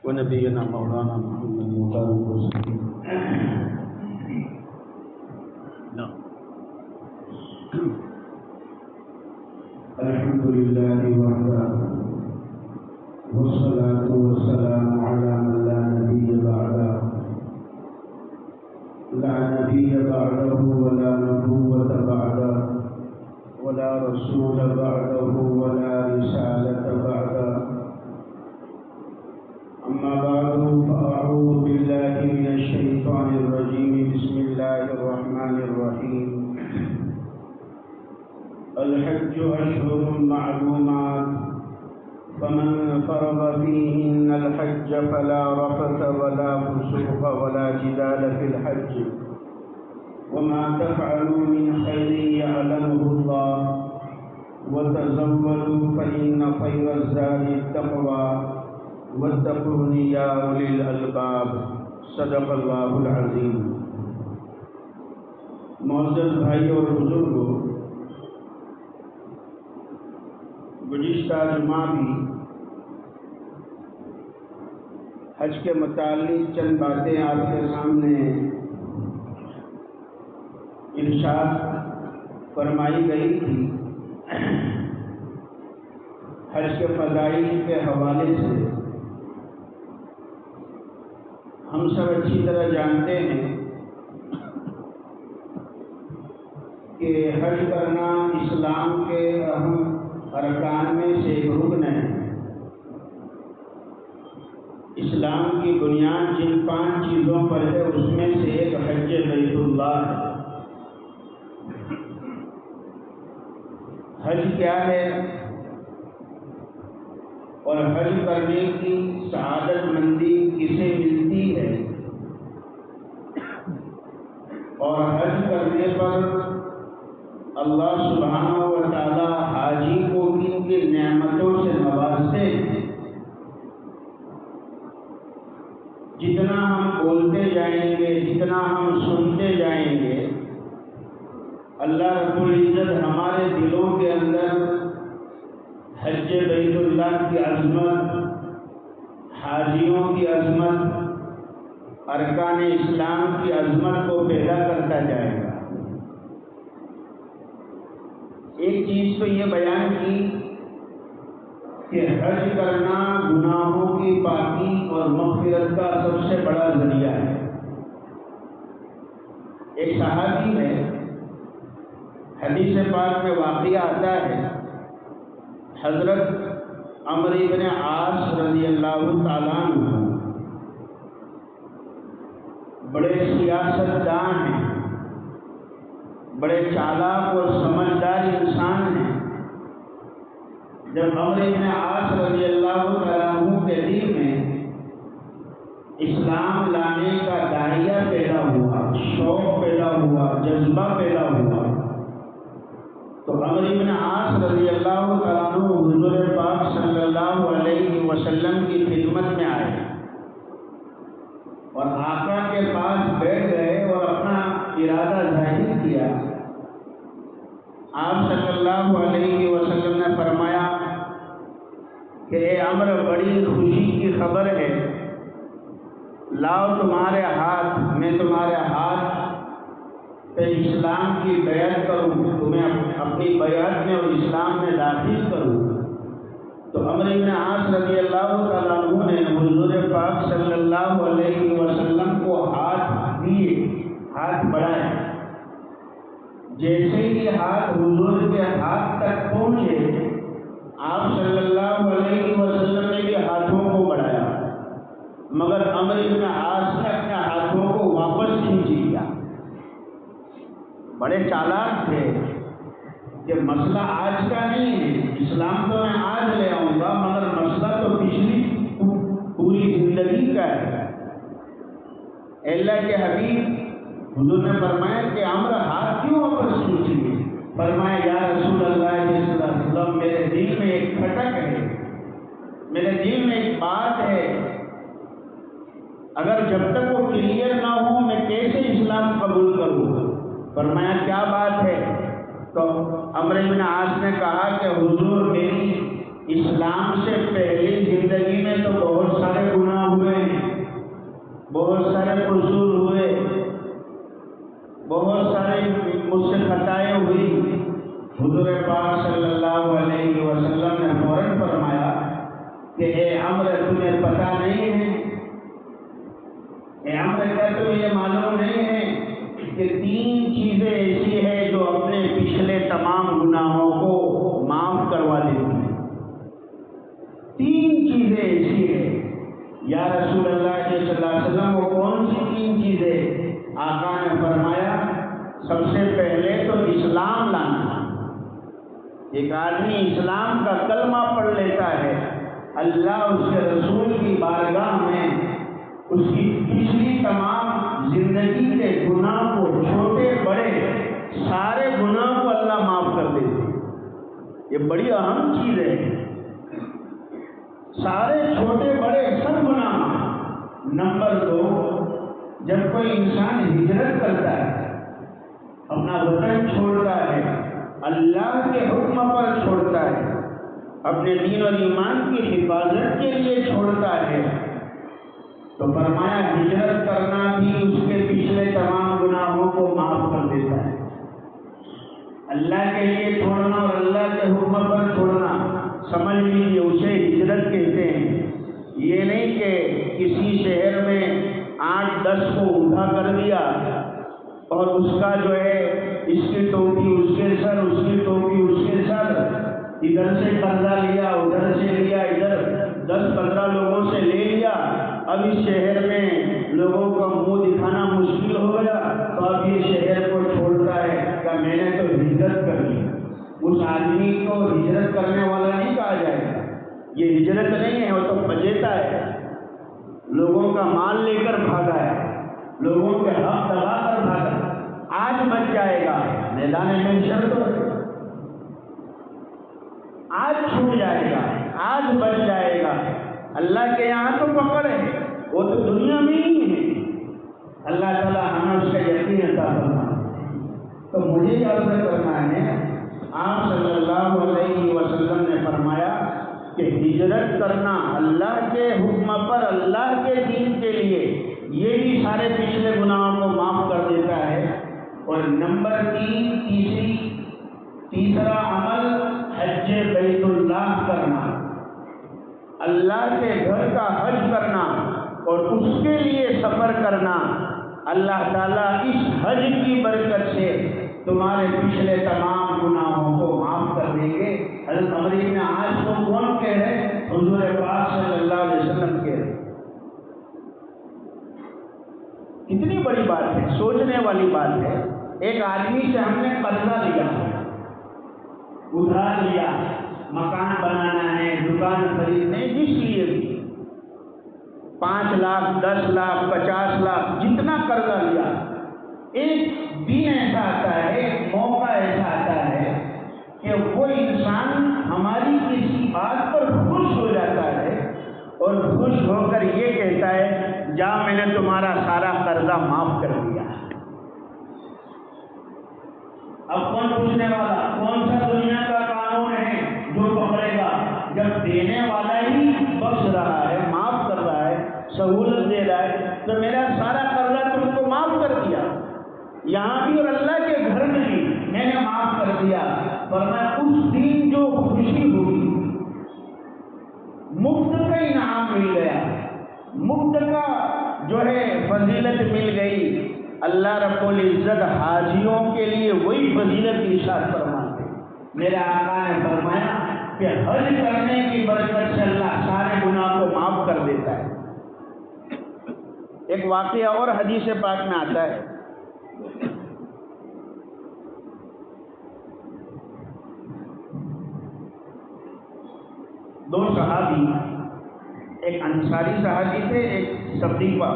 ونبينا مولانا محمد مبارك وسلم. الحمد لله وحده والصلاة والسلام على من لا نبي بعده لا نبي بعده ولا نبوة بعده ولا رسول بعده ولا رسالة بعده. أما بعد فأعوذ بالله من الشيطان الرجيم. بسم الله الرحمن الرحيم. الحج أشهر معلومات فمن فرض فيهن الحج فلا رفث ولا فسوق ولا جدال في الحج وما تفعلوا من خير يعلمه الله وتزودوا فإن خير الزاد التقوى واتقون يا أولي الألباب. صدق اللہ العظیم. معزز بھائی اور بزرگوں، گزشتہ جمعہ بھی حج کے متعلق چند باتیں آپ کے سامنے ارشاد فرمائی گئی تھی. حج کے فضائل کے حوالے سے ہم سب اچھی طرح جانتے ہیں کہ حج کرنا اسلام کے اہم ارکان میں سے ایک رکن ہے. اسلام کی بنیاد جن 5 چیزوں پر ہے اس میں سے ایک حج بیت اللہ ہے. حج کیا ہے اور حج کرنے کی سعادت مندی کسے ملتی ہے، اور حج کرنے پر اللہ سبحانہ و تعالی حاجی کو کن کی نعمتوں سے نوازتے ہیں. جتنا ہم بولتے جائیں گے، جتنا ہم سنتے جائیں گے، اللہ رب العزت ہمارے دلوں کے اندر حج بیت اللہ کی عظمت، حاجیوں کی عظمت، ارکان اسلام کی عظمت کو پیدا کرتا جائے گا. ایک چیز تو یہ بیان کی کہ حج کرنا گناہوں کی پاکی اور مغفرت کا سب سے بڑا ذریعہ ہے. ایک صحابی ہے، حدیث پاک میں واقعہ آتا ہے، حضرت عمرو بن عاص رضی اللہ تعالیٰ عنہ بڑے سیاستدان ہیں، بڑے چالاک اور سمجھدار انسان ہیں. جب عمرو بن عاص رضی اللہ تعالیٰ عنہ کے دل میں اسلام لانے کا داعیہ پیدا ہوا، شوق پیدا ہوا، جذبہ پیدا ہوا، تو عمرو بن عاص رضی اللہ تعالیٰ عنہ حضور پاک صلی اللہ علیہ وسلم کی خدمت میں آئے اور آقا کے پاس بیٹھ گئے اور اپنا ارادہ ظاہر کیا. آپ صلی اللہ علیہ وسلم نے فرمایا کہ اے عمرو، بڑی خوشی کی خبر ہے، لاؤ تمہارے ہاتھ، میں تمہارے ہاتھ پہ اسلام کی بیعت کروں، تمہیں اپنی بیعت میں اور اسلام میں داخل کروں. تو عمرو بن عاص رضی اللہ تعالیٰ عنہ نے حضور پاک صلی اللہ علیہ وسلم کو ہاتھ دیے، ہاتھ بڑھائے. جیسے ہی ہاتھ حضور کے ہاتھ تک پہنچے، آپ صلی اللہ علیہ وسلم نے بھی ہاتھوں کو بڑھایا، مگر عمرو بن عاص نے اپنے ہاتھوں کو واپس کھینچ لیا. بڑے چالاک تھے کہ مسئلہ آج کا نہیں ہے، اسلام تو میں آج لے آؤں گا، مگر مسئلہ تو پچھلی پوری زندگی کا ہے. اللہ کے حبیب حضور نے فرمایا کہ عمرو ہاتھ کیوں واپس کھینچ لیے؟ فرمایا یا رسول اللہ صلی اللہ علیہ وسلم، میرے دل میں ایک کھٹک ہے، میرے دل میں ایک بات ہے، اگر جب تک وہ کلیئر نہ ہو میں کیسے اسلام قبول کروں گا؟ فرمایا کیا بات ہے؟ تو عمرو بن عاص نے کہا کہ حضور، میری اسلام سے پہلی زندگی میں تو کہ اے عمرو تمہیں پتہ نہیں ہے، اے عمرو کیا تمہیں یہ معلوم نہیں ہے کہ 3 چیزیں ایسی ہیں جو اپنے پچھلے تمام گناہوں کو معاف کروا دیتی ہیں؟ 3 چیزیں ایسی ہیں۔ یا رسول اللہ صلی اللہ علیہ وسلم وہ کون سی 3 چیزیں؟ آقا نے فرمایا سب سے پہلے تو اسلام لانا۔ ایک آدمی اسلام کا کلمہ پڑھ لیتا ہے، اللہ اس کے رسول کی بارگاہ میں اس کی پچھلی تمام زندگی کے گناہ کو، چھوٹے بڑے سارے گناہ کو اللہ معاف کر دیتے۔ یہ بڑی اہم چیز ہے، سارے چھوٹے بڑے سب گناہ۔ نمبر 2، جب کوئی انسان ہجرت کرتا ہے، اپنا وطن چھوڑتا ہے، اللہ کے حکم پر چھوڑتا ہے، اپنے دین اور ایمان کی حفاظت کے لیے چھوڑتا ہے، تو فرمایا ہجرت کرنا بھی اس کے پچھلے تمام گناہوں کو معاف کر دیتا ہے۔ اللہ کے لیے چھوڑنا اور اللہ کے حکم پر چھوڑنا، سمجھ لیجیے اسے ہجرت کہتے ہیں۔ یہ نہیں کہ کسی شہر میں 8-10 کو اونٹا کر دیا اور اس کا جو ہے اس کی ٹوپی اس کے سر، اس کی ٹوپی اس کے سر، ادھر سے قرضہ لیا ادھر سے لیا، ادھر 10-15 لوگوں سے لے لیا، اب اس شہر میں لوگوں کا منہ دکھانا مشکل ہو گیا تو اب یہ شہر کو چھوڑتا ہے کہ میں نے تو ہجرت کر لی۔ اس آدمی کو ہجرت کرنے والا نہیں کہا جائے گا، یہ ہجرت نہیں ہے، وہ تو پجیتا ہے، لوگوں کا مال لے کر بھاگا ہے، لوگوں کے حق دبا کر بھاگا۔ آج بچ جائے گا میدان محشر، تو آج چھوٹ جائے گا، آج بچ جائے گا، اللہ کے یہاں تو پکڑ ہے، وہ تو دنیا میں ہی ہے۔ اللہ تعالیٰ ہمیں اس کا یقین عطا فرمائے۔ تو مجھے یہ عرض کرنا ہے، آپ صلی اللہ علیہ وسلم نے فرمایا کہ ہجرت کرنا اللہ کے حکم پر، اللہ کے دین کے لیے، یہ بھی سارے پچھلے گناہوں کو معاف کر دیتا ہے۔ اور نمبر 3، تیسرا عمل حج بیت اللہ کرنا، اللہ کے گھر کا حج کرنا اور اس کے لیے سفر کرنا۔ اللہ تعالیٰ اس حج کی برکت سے تمہارے پچھلے تمام گناہوں کو معاف کر دیں گے۔ حضرت عمرو بن عاص کو کون کہہ رہے؟ حضور پاک صلی اللہ علیہ وسلم کہہ رہے۔ کتنی بڑی بات ہے، سوچنے والی بات ہے۔ ایک آدمی سے ہم نے قرضہ لیا، ادھار لیا، مکان بنانا ہے، دکان خریدنے، جس لیے بھی 5 لاکھ 10 لاکھ 50 لاکھ جتنا قرضہ لیا، ایک دن ایسا آتا ہے، ایک موقع ایسا آتا ہے کہ وہ انسان ہماری کسی بات پر خوش ہو جاتا ہے اور خوش ہو کر یہ کہتا ہے جا میں نے تمہارا سارا قرضہ معاف کر دیا۔ اب کون پوچھنے والا؟ کون سا دنیا کا قانون ہے جو پکڑے گا؟ جب دینے والا ہی بخش رہا ہے، معاف کر رہا ہے، سہولت دے رہا ہے، تو میرا سارا قرضہ تم کو معاف کر دیا، یہاں بھی اور اللہ کے گھر میں بھی میں نے معاف کر دیا۔ فرمایا اس دن جو خوشی ہوئی، مفت کا انعام مل گیا، مفت کا جو ہے فضیلت مل گئی۔ اللہ رب العزت حاجیوں کے لیے وہی فضیلت ارشاد فرماتے۔ میرے آقا نے فرمایا کہ حج کرنے کی برکت سے اللہ سارے گناہ کو معاف کر دیتا ہے۔ ایک واقعہ اور حدیث پاک میں آتا ہے، دو صحابی، ایک انصاری صحابی تھے، ایک ثقیفہ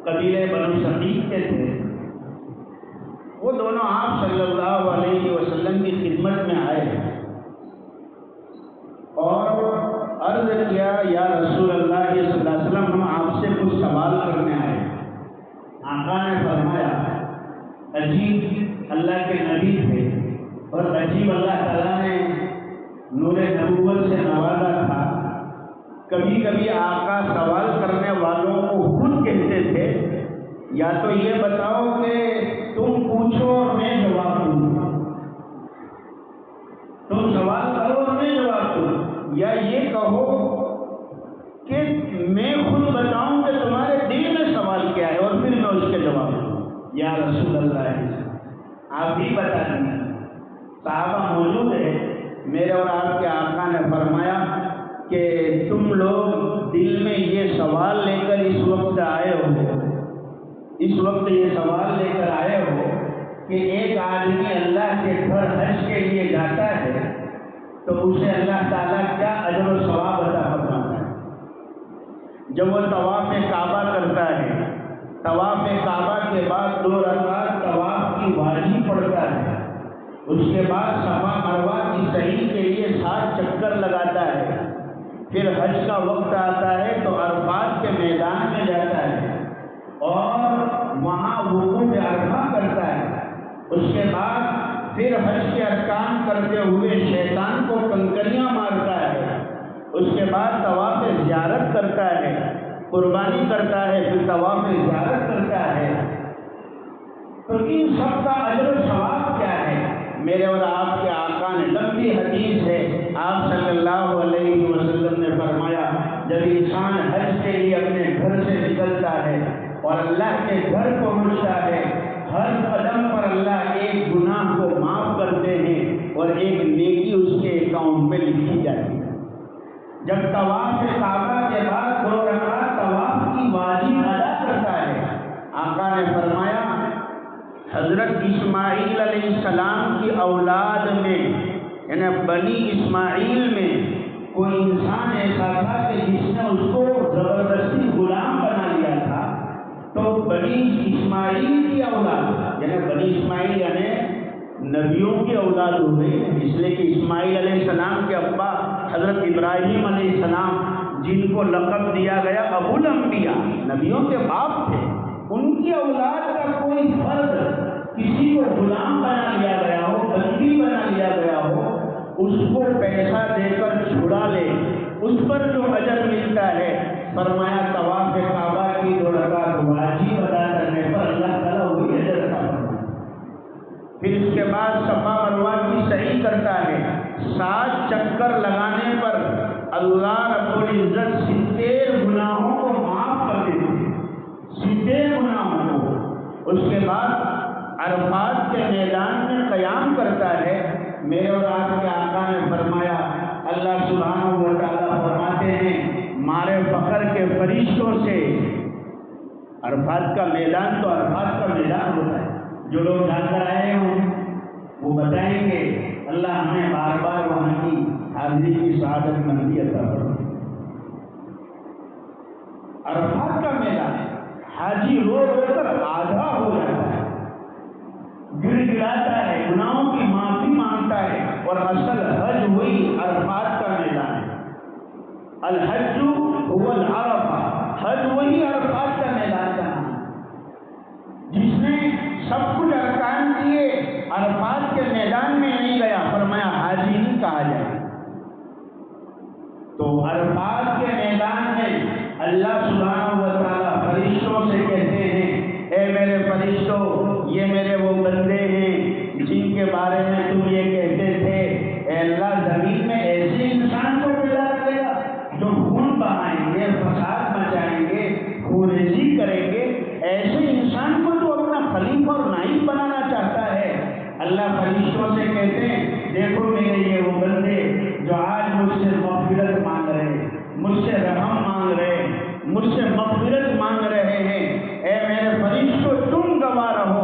قبیلے بنو ثقیف کے تھے۔ وہ دونوں آپ صلی اللہ علیہ وسلم کی خدمت میں آئے اور عرض کیا یا رسول اللہ صلی اللہ علیہ وسلم ہم آپ سے کچھ سوال کرنے آئے۔ آقا نے فرمایا عجیب اللہ کے نبی تھے اور عجیب اللہ تعالیٰ نے نور نبوت سے نوازا تھا۔ کبھی کبھی آقا سوال کرنے والوں کو خود کہتے تھے یا تو یہ بتاؤ کہ تم پوچھو اور میں جواب دوں، تم سوال کرو اور میں جواب دوں، یا یہ کہو یا رسول اللہ آپ بھی بتا دیں۔ صحابہ موجود ہے، میرے اور آپ کے آقا نے فرمایا کہ تم لوگ دل میں یہ سوال لے کر اس وقت آئے ہو، اس وقت یہ سوال لے کر آئے ہو کہ ایک آدمی اللہ کے گھر حج کے لیے جاتا ہے تو اسے اللہ تعالیٰ کیا اجر و ثواب عطا فرماتا ہے۔ جب وہ طواف کعبہ کرتا ہے، طواف کعبہ کے بعد 2 رکعت طواف کی واجب پڑھتا ہے، اس کے بعد صفا مروہ کی سعی کے لیے 7 چکر لگاتا ہے، پھر حج کا وقت آتا ہے تو عرفات کے میدان میں جاتا ہے اور وہاں وقوف عرفہ کرتا ہے، اس کے بعد پھر حج کے ارکان کرتے ہوئے شیطان کو کنکریاں مارتا ہے، اس کے بعد طواف زیارت کرتا ہے، قربانی کرتا ہے، پھر طواف زیارت کرتا ہے، تو ان سب کا اجر و ثواب کیا ہے؟ میرے اور آپ کے آقا نے، لمبی حدیث ہے، آپ صلی اللہ علیہ وسلم نے فرمایا جب انسان حج کے لیے اپنے گھر سے نکلتا ہے اور اللہ کے گھر پہنچتا ہے، ہر قدم پر اللہ ایک گناہ کو معاف کرتے ہیں اور ایک نیکی اس کے اکاؤنٹ میں لکھی جاتی ہے۔ جب طواف کعبہ کے بعد 2 رکعت طواف کی واجب ادا کرتا ہے، آقا نے فرمایا حضرت اسماعیل علیہ السلام کی اولاد میں یعنی بنی اسماعیل میں کوئی انسان ایسا تھا کہ جس نے اس کو زبردستی غلام بنا لیا تھا، تو بنی اسماعیل کی اولاد یعنی بنی اسماعیل یعنی نبیوں کی اولاد ہو گئی، اس لیے کہ اسماعیل علیہ السلام کے ابا حضرت ابراہیم علیہ السلام جن کو لقب دیا گیا ابو الانبیاء، نبیوں کے باپ تھے، ان کی اولاد کا کوئی فرد کسی کو غلام بنا لیا گیا ہو، بندی بنا لیا گیا ہو، اس کو پیسہ دے کر چھڑا لے، اس پر جو اجر ملتا ہے، فرمایا طواف کعبہ کی 2 رکعت واجب ادا کرنے پر اللہ تعالیٰ وہی اجر عطا فرماتا ہے۔ پھر اس کے بعد صفا مروہ کی سعی کرتا ہے، 7 چکر لگانے پر اللہ رب العزت 70 گناہوں کو معاف کر دیتے ہیں، 70 گناہوں کو۔ اس کے بعد عرفات کے میدان میں قیام کرتا ہے۔ میرے اور آپ کے آقا نے فرمایا اللہ سبحانہ و تعالیٰ فرماتے ہیں مارے فخر کے فرشتوں سے، عرفات کا میدان تو عرفات کا میدان ہوتا ہے، جو لوگ جا کر آئے ہوں وہ بتائیں گے اللہ ہمیں بار بار وہاں کی حاضری کی سعادت مندی عطا فرمائے۔ عرفات کا میدان حاجی رو رو کر آدھا ہو جاتا ہے، گر گراتا ہے، گناہوں کی معافی مانگتا ہے، اور اصل حج وہی عرفات کا میدان ہے۔ الحج هو العرفہ، حج وہی عرفات کا میدان کا نام ہے۔ جس نے سب کچھ ارکان کیے عرفات کے میدان میں نہیں گیا، فرمایا حاجی نہیں کہا جائے۔ تو عرفات کے میدان میں اللہ سبحانہ و تعالیٰ فرشتوں سے کہتے ہیں اے میرے فرشتوں، یہ میرے وہ بندے ہیں جن کے بارے میں تم یہ کہتے تھے، اے اللہ زمین میں ایسے انسان کو پیدا کرے گا جو خون بہائیں گے، فساد مچائیں گے، خوریزی کریں گے، ایسے انسان کو تو اپنا خلیفہ اور نائب بنانا چاہتا ہے۔ اللہ فرشتوں سے کہتے ہیں دیکھو میرے یہ وہ بندے جو آج مجھ سے مغفرت مانگ رہے ہیں، مجھ سے رحم مانگ رہے ہیں، مجھ سے مغفرت مانگ رہے ہیں، اے میرے فرشتوں تم گواہ رہو،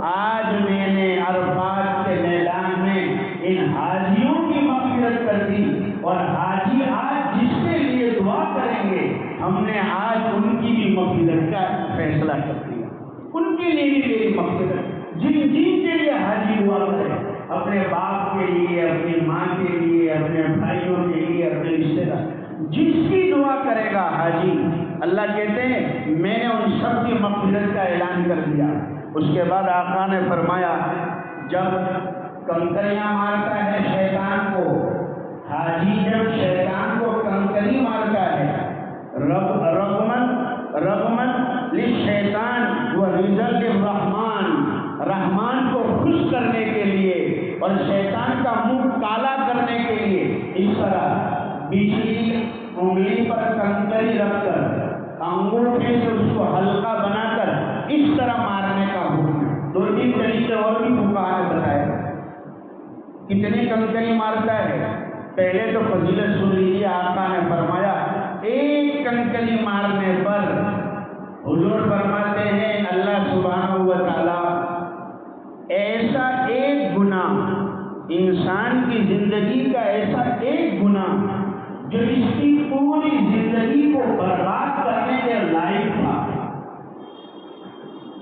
آج میں نے عرفات کے میدان میں ان حاجیوں کی مغفرت کر دی، اور حاجی آج جس کے لیے دعا کریں گے ہم نے آج ان کی بھی مغفرت کا فیصلہ کر دیا، ان کے لیے بھی میری مغفرت، جن کے لیے حاجی دعا کرے، اپنے باپ کے لیے، اپنی ماں کے لیے، اپنے بھائیوں کے لیے، اپنے رشتے دار، جس کی دعا کرے گا حاجی، اللہ کہتے ہیں میں نے ان سب کی مغفرت کا اعلان کر دیا۔ اس کے بعد آقا نے فرمایا جب کنکریاں مارتا ہے شیطان کو، حاجی جب شیطان کو کنکری مارتا ہے رغمن للشیطان ورضا للرحمن، رحمان کو خوش کرنے کے لیے اور شیطان کا منہ کالا کرنے کے لیے، اس طرح بچھلی انگلی پر کنکری رکھ کر انگوٹھے سے اس کو ہلکا بنا کر اس طرح مارنے کا حکم ہے۔ 2-3 طریقے اور بھی فقہا نے بتائے۔ کتنی کنکری مارتا ہے؟ پہلے تو فضیلت سن لیجیے، آقا نے فرمایا ایک کنکری مارنے پر حضور فرماتے ہیں اللہ سبحانہ و تعالی ایسا ایک گناہ، انسان کی زندگی کا ایسا ایک گناہ جو اس کی پوری زندگی کو برباد کرنے کے لائق تھا،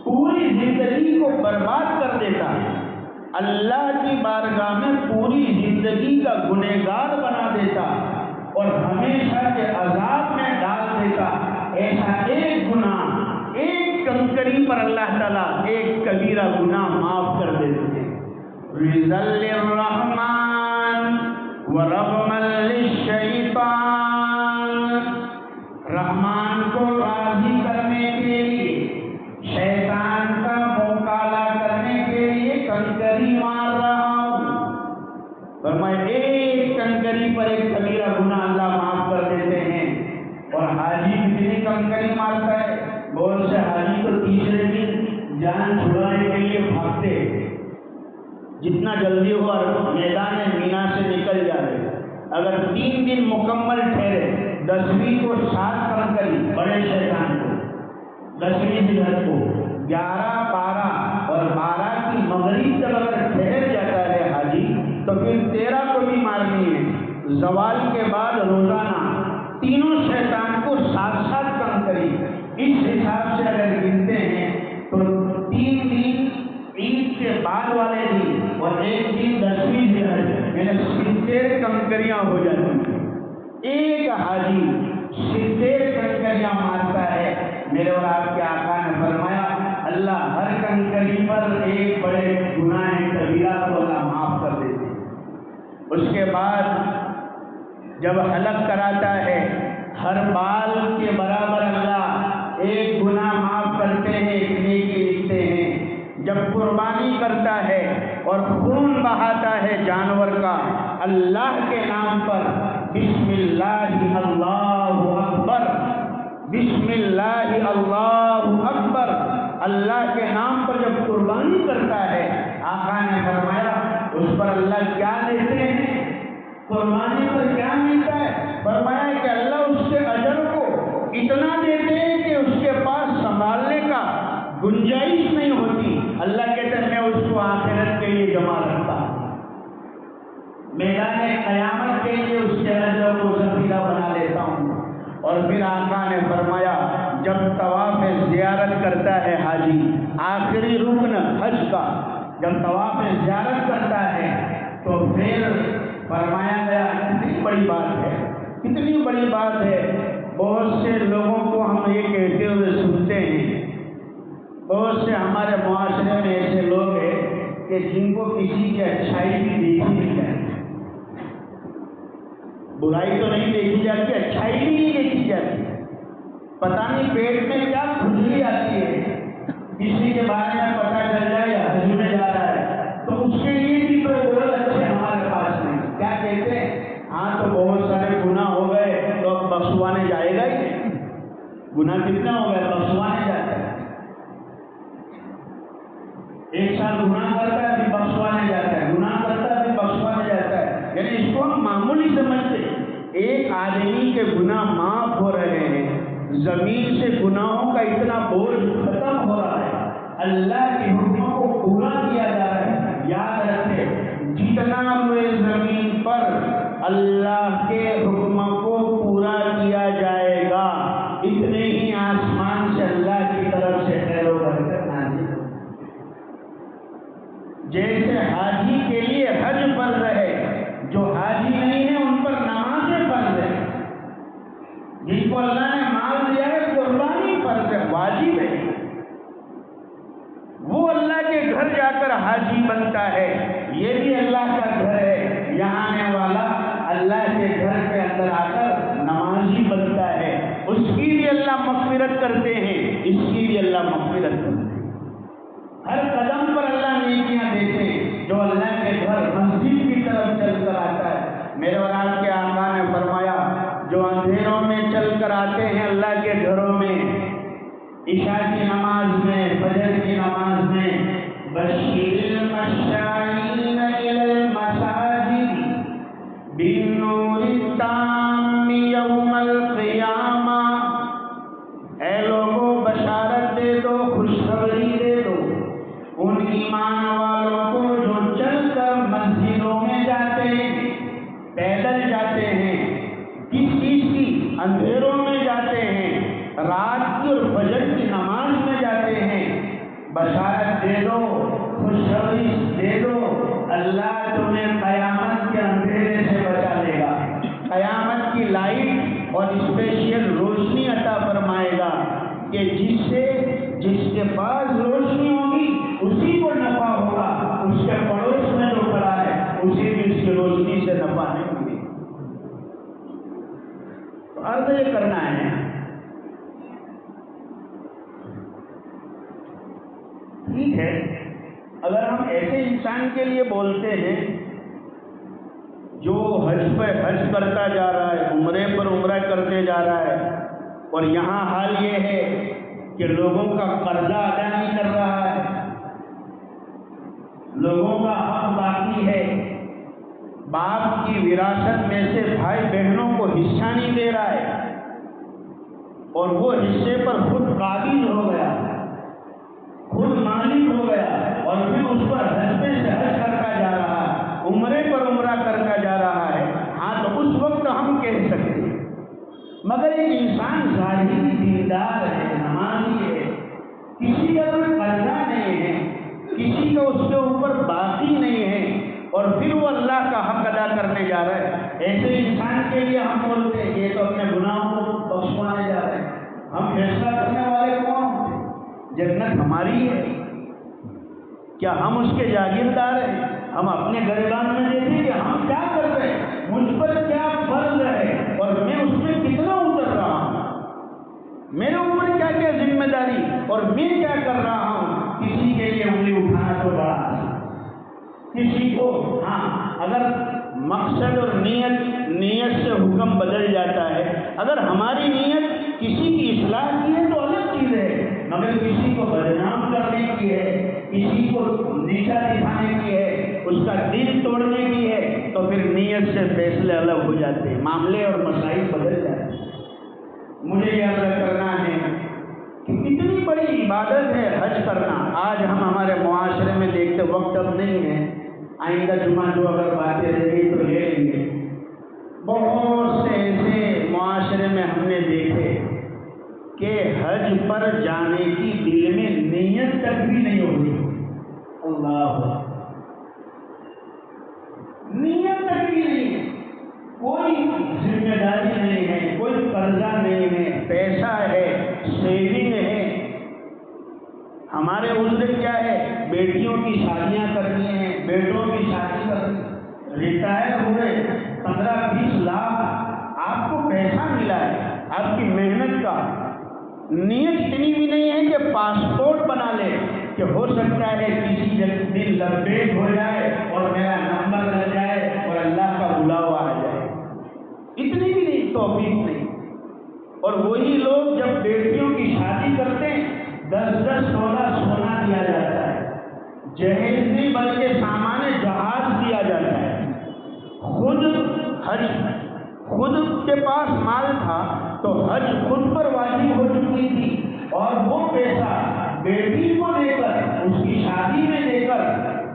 پوری زندگی کو برباد کر دیتا، اللہ کی بارگاہ میں پوری زندگی کا گنہگار بنا دیتا اور ہمیشہ کے عذاب میں ڈال دیتا، ایسا ایک گناہ، ایک کنکری پر اللہ تعالیٰ ایک کبیرہ گناہ معاف کر دیتے۔ رضا للرحمن ورغما للشیطان، رحمان کو راضی کرنے کے لیے، شیطان کا منہ کالا کرنے کے لیے کنکری مار رہا ہوں۔ فرمایا ایک کنکری پر ایک کبیرہ گناہ اللہ معاف کر دیتے ہیں۔ اور حاجی کتنی کنکری مارتا ہے؟ بہت سے حاجی تو تیسرے دن جان چھڑانے کے لیے بھاگتے، جتنا جلدی ہو میدان مینا سے نکل جائے۔ اگر 3 دن مکمل ٹھہرے، 10ویں کو 7 کنکری بڑے شیطان کو، 10ویں دن کو 11، 12 اور 12 کی مغرب تک اگر ٹھہر جاتا ہے حاجی تو پھر 13 کو بھی مارنی ہے۔ زوال کے بعد روزانہ تینوں شیطان کو 7 کنکری، اس حساب سے اگر گنتے ہیں تو 3 دن عید کے بعد والے دن اور ایک دن 10ویں دن یعنی 70 کنکریاں ہو جاتی ہیں۔ ایک حاجی 70 کنکریاں مارتا ہے۔ میرے اور آپ کے آقا نے فرمایا اللہ ہر کنکری پر ایک بڑے گناہ کبیرہ کو اللہ معاف کر دیتے ہیں۔ اس کے بعد جب حلق کراتا ہے، ہر بال کے برابر اللہ ایک گناہ معاف کرتے ہیں، ایک نیکی لکھتے ہیں۔ جب قربانی کرتا ہے اور خون بہاتا ہے جانور کا اللہ کے نام پر، بسم اللہ اللہ اکبر، بسم اللہ اللہ اکبر، اللہ کے نام پر جب قربانی کرتا ہے، آقا نے فرمایا اس پر اللہ کیا دیتے ہیں؟ قربانی پر کیا ملتا ہے؟ فرمایا کہ اللہ اس کے اجر کو اتنا دیتے ہیں کہ اس کے پاس سنبھالنے کا گنجائش نہیں ہوتی۔ اللہ کہتے ہیں میں اس کو آخرت کے لیے جمع رکھتا ہوں، میدان قیامت کے لیے اس کے اجر کو ذخیرہ بنا لیتا ہوں۔ اور پھر آقا نے فرمایا جب طواف زیارت کرتا ہے حاجی، آخری رکن حج کا جب طواف زیارت کرتا ہے تو پھر فرمایا گیا کتنی بڑی بات ہے، کتنی بڑی بات ہے۔ بہت سے لوگوں کو ہم یہ کہتے ہوئے سنتے ہیں، بہت سے ہمارے معاشرے میں ایسے لوگ ہیں کہ جن کو کسی کی اچھائی بھی دیکھی نہیں جاتی، برائی تو نہیں دیکھی جاتی، اچھائی بھی نہیں دیکھی جاتی۔ پتہ نہیں پیٹ میں کیا کھجلی آتی ہے، کسی کے بارے میں پتہ چل جائے حج میں جا رہا ہے تو اس کے لیے بھی تو بول اچھے ہمارے پاس نہیں، کیا کہتے ہیں ہاں تو بہت سارے گناہ ہو گئے تو اب بخشوانے جائے گا ہی نہیں۔ گناہ کتنا ہو گیا؟ بخشوانے جاتا ہے، ایک سال گناہ کرتا ہے پھر بخشوانے جاتا ہے، گناہ کرتا ہے پھر بخشوانے جاتا ہے، یعنی اس کو ہم معمولی سمجھتے۔ ایک آدمی کے گناہ معاف ہو رہے ہیں، زمین سے گناہوں کا اتنا بوجھ ختم ہو رہا ہے، اللہ کے حکموں کو پورا کیا جا رہا ہے۔ یاد رکھے جتنا ہوئے زمین پر اللہ کے حکموں کو پورا کیا جائے گا، اتنے ہی آسمان سے اللہ کی طرف سے خیر و برکت نازل ہوگی۔ جیسے حاجی کے لیے حج فرض ہے، جو حاجی نہیں ہے ان پر نمازیں فرض ہے، جن کو اللہ نے مال دیا ہے قربانی فرض ہے، واجب ہے، وہ اللہ کے گھر جا کر حاجی بنتا ہے۔ یہ بھی اللہ کا گھر ہے، یہاں آنے والا اللہ کے گھر کے اندر آ کر نمازی بنتا ہے، اس کی بھی اللہ مغفرت کرتے ہیں، اس کی بھی اللہ مغفرت کرتے ہیں۔ ہر قدم پر اللہ نیکیاں دیتے ہیں، جو اللہ کے گھر مسجد کی طرف چل کر آتا ہے۔ میرے اور آپ کے آقا نے فرمایا جو اندھیروں میں چل کر آتے ہیں اللہ اللہ کے گھروں میں عشاء کی نماز میں، فجر کی نماز میں بشیر المشائین الی المساجد بالنور التام یوم القیامہ، اے لوگوں بشارت دے دو، خوشخبری دے دو ان ایمان والوں کو جو چل کر مسجدوں میں جاتے ہیں، پیدل جاتے ہیں، کس چیز کی؟ اندھیروں میں جاتے ہیں، رات کی اور فجر کی نماز میں جاتے ہیں، بشارت دے دو، خوشخبری دے دو، اللہ تمہیں قیامت کے اندھیرے سے بچا لے گا، قیامت کی لائٹ اور اسپیشل روشنی عطا فرمائے گا کہ جس کے پاس روشنی ہوگی اسی کو نفع ہوگا، اس کے پڑوس میں جو کھڑا ہے اسے بھی اس کی روشنی سے نفع نہیں ملے۔ تو عرض یہ کرنا ہے، ٹھیک ہے اگر ہم ایسے انسان کے لیے بولتے ہیں جو حج پہ حج کرتا جا رہا ہے، عمرے پر عمرہ کرتے جا رہا ہے، اور یہاں حال یہ ہے کہ لوگوں کا قرضہ ادا نہیں کر رہا ہے، لوگوں کا حق باقی ہے، باپ کی وراثت میں سے بھائی بہنوں کو حصہ نہیں دے رہا ہے، اور وہ حصے پر خود قابض ہو گیا، خود مالک ہو گیا، اور پھر اس پر حج پہ سے حج کرتا جا رہا ہے، عمرے پر عمرہ کرتا جا رہا ہے، ہاں تو اس وقت ہم کہہ سکتے ہیں۔ مگر ایک انسان ظاہری دیندار ہے، نمازی ہے، کسی کا کوئی قرضہ نہیں ہے، کسی کا اس کے اوپر باقی نہیں ہے، اور پھر وہ اللہ کا حق ادا کرنے جا رہا ہے، ایسے انسان کے لیے ہم بولتے ہیں یہ تو اپنے گناہوں کو بخشوانے جا رہے ہیں۔ ہم فیصلہ کرنے والے کون ہوتے؟ جنت ہماری ہے، کیا ہم اس کے جاگیردار ہیں؟ ہم اپنے گریبان میں دیکھیں کہ ہم کیا کر رہے ہیں، مجھ پر کیا فرض ہے اور میں اس میں کتنا اتر رہا ہوں، میرے اوپر کیا کیا ذمہ داری اور میں کیا کر رہا ہوں۔ کسی کے لیے انگلی اٹھانا تو بڑا، کسی کو ہاں اگر مقصد اور نیت سے حکم بدل جاتا ہے، اگر ہماری نیت کسی کی اصلاح کی ہے تو الگ چیز ہے، مگر کسی کو بدنام کرنے کی ہے، کسی کو نیچا دکھانے کی ہے، اس کا دل توڑنے کی ہے، تو پھر نیت سے فیصلے الگ ہو جاتے ہیں، معاملے اور مسائل بدل جاتے ہیں۔ مجھے یہ عرض کرنا ہے کہ کتنی بڑی عبادت ہے حج کرنا۔ آج ہم ہمارے معاشرے میں دیکھتے، وقت اب نہیں ہے، آئندہ جمعہ جو اگر باتیں رہ گئی تو لے لیں گے، بہت سے ایسے معاشرے میں ہم نے دیکھے کہ حج پر جانے کی دل میں نیت تک بھی نہیں ہوتی، اللہ نیت تک بھی نہیں، کوئی ذمہ داری نہیں ہے، کوئی قرضہ نہیں ہے، پیسہ ہے، سیونگ ہے۔ ہمارے عذر کیا ہے؟ بیٹیوں کی شادیاں کرنی ہیں، بیٹوں کی شادی کرنی، ریٹائر ہوئے 15-20 لاکھ آپ کو پیسہ ملا ہے آپ کی محنت کا، نیت اتنی بھی نہیں ہے کہ پاسپورٹ بنا لے کہ ہو سکتا ہے کسی دن لبیک ہو جائے اور میرا نمبر لگ جائے اور اللہ کا بلاوا آ جائے، اتنی بھی نہیں، توفیق نہیں۔ اور وہی لوگ جب بیٹیوں کی شادی کرتے ہیں 10-10 تولہ سونا دیا جاتا ہے، جہیز نہیں بلکہ سامان جہاز دیا جاتا ہے، خود کے پاس مال تھا تو حج خود پر واجب ہو چکی تھی، اور وہ پیسہ بیٹی کو دے کر اس کی شادی میں دے کر،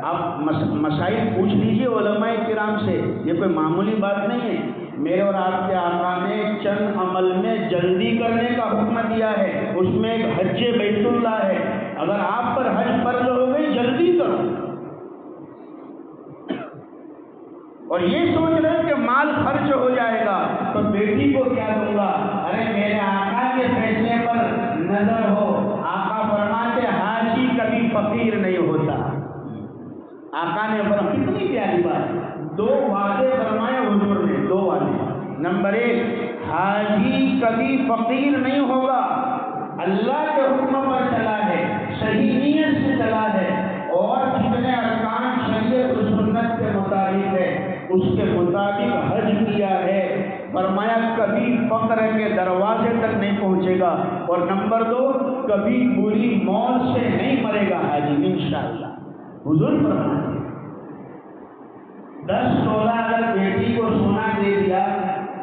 آپ مسائل پوچھ لیجئے علماء کرام سے، یہ کوئی معمولی بات نہیں ہے۔ میرے اور آپ کے آقا نے چند عمل میں جلدی کرنے کا حکم دیا ہے، اس میں ایک حج بیت اللہ ہے، اگر آپ پر حج فرض ہو گئی جلدی کرو، اور یہ سوچ رہے کہ مال خرچ ہو جائے گا تو بیٹی کو کیا دوں گا، ارے میرے آقا کے فیصلے پر نظر ہو، آقا فرماتے حاجی کبھی فقیر نہیں ہوتا، آقا نے فرمایا، کتنی پیاری بات، 2 وعدے فرمائے حضور نے، 2 وعدے، نمبر 1 حاجی کبھی فقیر نہیں ہوگا، اللہ کے حکم پر چلا ہے، صحیح نیت سے چلا ہے، اور جتنے ارکان شریعت و سنت کے مطابق ہے اس کے مطابق حج کیا ہے، فرمایا کبھی فقر کے دروازے تک نہیں پہنچے پہنچے گا، اور نمبر 2 کبھی بری موت سے نہیں مرے گا حاجی انشاءاللہ۔ حضور فرماتے ہیں 10 تولہ اگر بیٹی کو سونا دے دیا،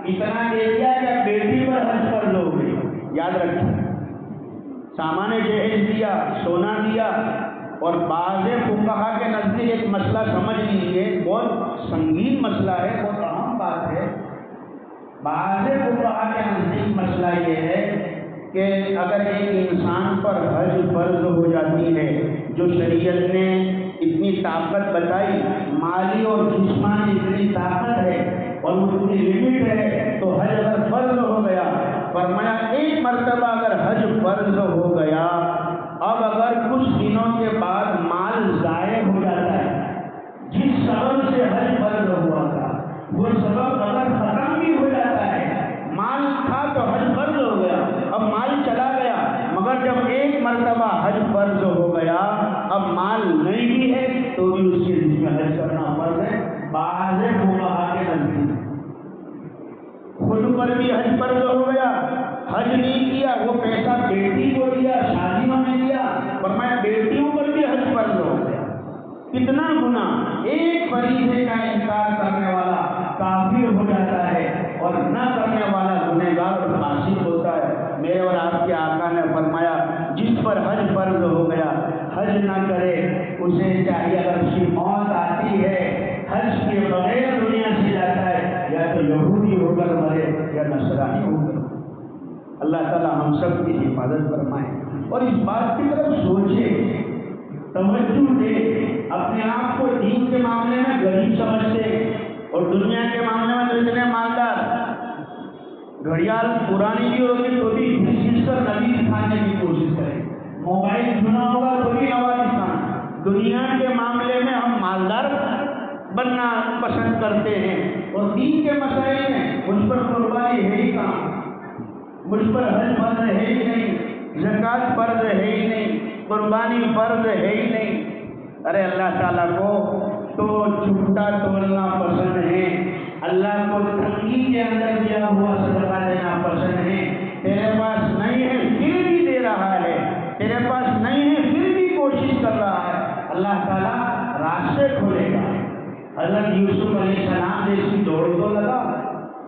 اتنا دے دیا کہ بیٹی پر حج فرض ہو گئی، یاد رکھیں، سامان جہیز دیا، سونا دیا، اور بعض فقہا کے نزدیک ایک مسئلہ سمجھ لیجیے، بہت سنگین مسئلہ ہے، بہت اہم بات ہے۔ بعض فقہا کے نزدیک مسئلہ یہ ہے کہ اگر ایک انسان پر حج فرض ہو جاتی ہے، جو شریعت نے اتنی طاقت بتائی، مالی اور جسمانی اتنی طاقت ہے اور اس کی لمٹ ہے، تو حج اگر فرض ہو گیا، فرمایا ایک مرتبہ اگر حج فرض ہو گیا، اب اگر کچھ دنوں کے بعد مال ضائع ہو جاتا ہے، جس سبب سے حج فرض ہوا تھا وہ سبب اگر ختم بھی ہو جاتا ہے، مال تھا تو حج فرض ہو گیا، اب مال چلا گیا، مگر جب ایک مرتبہ حج فرض ہو گیا، اب مال نہیں بھی ہے تو بھی اس کے ذمہ حج کرنا فرض ہے۔ بعض فقہا کے نزدیک خود پر بھی حج فرض ہو گیا، حج نہیں کیا، وہ پیسہ بیٹی کو دیا، شادیوں میں دیا، فرمایا بیٹیوں پر بھی حج فرض ہو گیا۔ کتنا گناہ، ایک فریضے کا انکار کرنے والا کافر ہو جاتا ہے اور نہ کرنے والا گنہگار اور فاسق ہوتا ہے۔ میرے اور آپ کے آقا نے فرمایا جس پر حج فرض ہو گیا حج نہ کرے، اسے چاہیے اگر اس کی موت آتی ہے حج کے بغیر دنیا سے جاتا ہے، یا تو یہودی ہو کر مرے یا نصرانی ہو کر۔ اللہ تعالیٰ ہم سب کی حفاظت فرمائے اور اس بات کی طرف سوچے، توجہ دے، اپنے آپ کو دین کے معاملے میں غریب سمجھتے اور دنیا کے معاملے میں تو اتنے مالدار، گھڑیال پرانی بھی ہوگی تو بھی گھس کر نبی دکھانے کی کوشش کریں، موبائل سنا ہوگا تو بھی نواز دکھانا۔ دنیا کے معاملے میں ہم مالدار بننا پسند کرتے ہیں اور دین کے مسائل میں مجھ پر قربانی ہے ہی کہاں، مجھ پر حج فرض ہے ہی نہیں، زکوٰۃ فرض ہے ہی نہیں، قربانی فرض ہے ہی نہیں۔ ارے اللہ تعالیٰ کو تو چھٹا تولنا پسند ہے، اللہ کو تنگی کے اندر دیا ہوا صدقہ دینا پسند ہے۔ تیرے پاس نہیں ہے پھر بھی دے رہا ہے، تیرے پاس نہیں ہے پھر بھی کوشش کر رہا ہے، اللہ تعالیٰ راستے کھولے گا۔ حضرت یوسف علیہ السلام جیسی دوڑ تو لگا،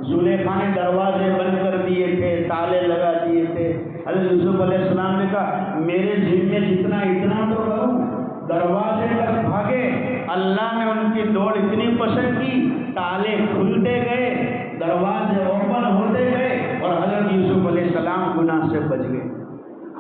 زلیخا نے دروازے بند کر دیے تھے، تالے لگا دیے تھے، حضرت یوسف علیہ السلام نے کہا میرے ذمے جتنا اتنا تو کروں، دروازے تک بھاگے، اللہ نے ان کی دوڑ اتنی پسند کی، تالے کھلتے گئے، دروازے اوپن ہوتے گئے اور حضرت یوسف علیہ السلام گناہ سے بچ گئے۔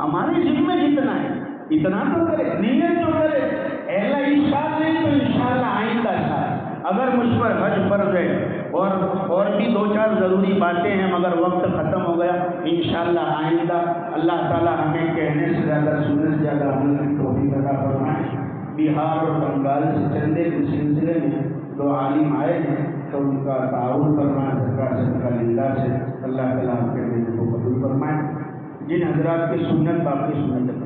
ہمارے ذمے جتنا ہے اتنا تو کرے، نیت تو کرے، اے اللہ اس سال نہیں تو انشاءاللہ آئندہ سال اگر مجھ پر حج فرض ہے، اور بھی 2-4 ضروری باتیں ہیں مگر وقت ختم ہو گیا، انشاءاللہ آئندہ اللہ تعالیٰ ہمیں کہنے سے زیادہ سننے سے زیادہ عمل کی توفیق عطا فرمائے۔ بہار اور بنگال سے چندے کے سلسلے میں 2 عالم آئے ہیں تو ان کا تعاون فرمائے، صدقہ للہ سے اللہ تعالیٰ آپ کے دل کو قبول فرمائے۔ جن حضرات کی سنت باقی سنت